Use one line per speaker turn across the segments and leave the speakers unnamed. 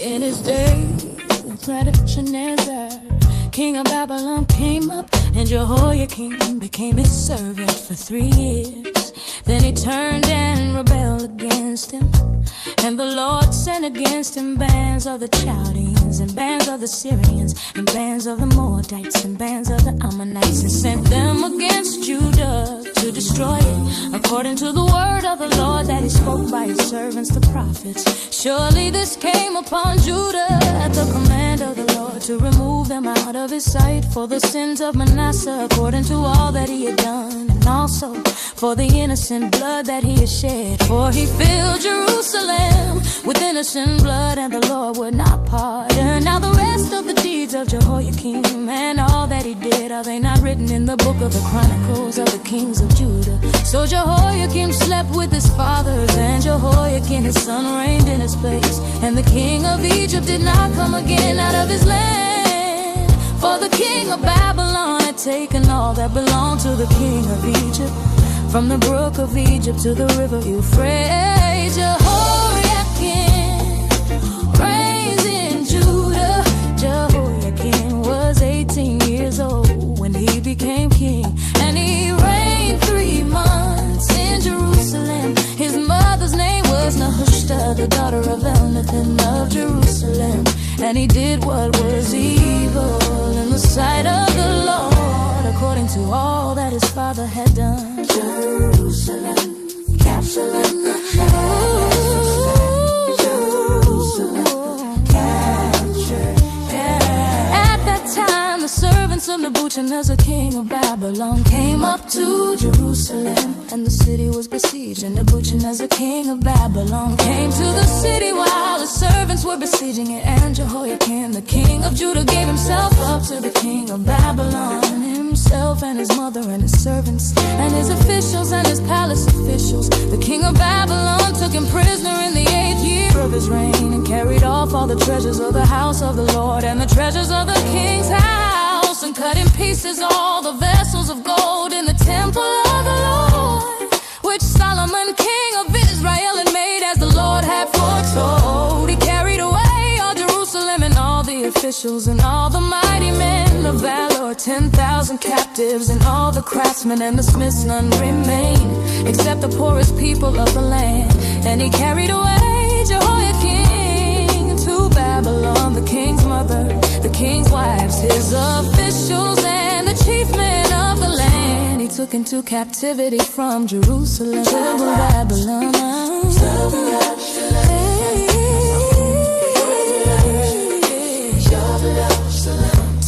In his day, Nebuchadnezzar, king of Babylon, came up, and Jehoiachin became his servant for 3 years. Then he turned and rebelled against him, and the Lord sent against him bands of the Chaldeans, and bands of the Syrians, and bands of the Moabites, and bands of the Ammonites, and sent them against Judah to destroy it, according to the word of the Lord that he spoke by his servants the prophets. Surely this came upon Judah at the command of the Lord, to remove them out of his sight for the sins of Manasseh, according to all that he had done, and also for the innocent blood that he had shed. For he filled Jerusalem with innocent blood, and the Lord would not pardon. Now the rest of the deeds of Jehoiakim and all that he did, are they not written in the book of the Chronicles of the kings of Judah? So Jehoiakim slept with his fathers, and Jehoiachin his son reigned in his place. And the king of Egypt did not come again out of his land, for the king of Babylon had taken all that belonged to the king of Egypt, from the brook of Egypt to the river Euphrates. Jehoiachin reigns in Judah. Jehoiachin was 18 years old when he became king, and he reigned 3 months in Jerusalem. His mother's name was Nehushta, the daughter of Elnathan of Jerusalem. And he did what was evil in the sight of the Lord, according to all that his father had done. Jerusalem, Jerusalem, captured. At that time, the servants of Nebuchadnezzar, king of Babylon, came up to Jerusalem, and the city was besieged. And Nebuchadnezzar, king of Babylon, came to the city while the servants were besieging it. And Jehoiachin, the king of Judah, gave himself up to the king of Babylon, himself and his mother and his servants and his officials and his palace officials. The king of Babylon took him prisoner in the 8th year of his reign, and carried off all the treasures of the house of the Lord and the treasures of the king's house, and cut in pieces all the vessels of gold in the temple of the Lord, which Solomon king of Israel had made as the Lord had foretold. He carried away all Jerusalem and all the officials and all the mighty men of valor, 10,000 captives, and all the craftsmen and the smiths. None remained except the poorest people of the land. And he carried away Jehoiachin to Babylon, the king's mother, the king's wives, his officials, and the chief men of the land. He took into captivity from Jerusalem to Babylon.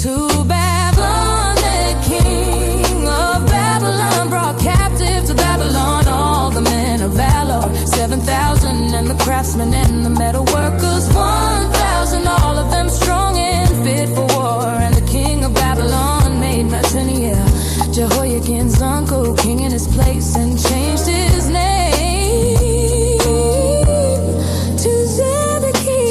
To Babylon, the king of Babylon brought captive to Babylon all the men of valor, 7,000, and the craftsmen and the metal workers, 1,000, all of them strong and fit for war. And the king of Babylon made Mattaniah, Jehoiachin's uncle, king in his place, and changed his name to Zedekiah.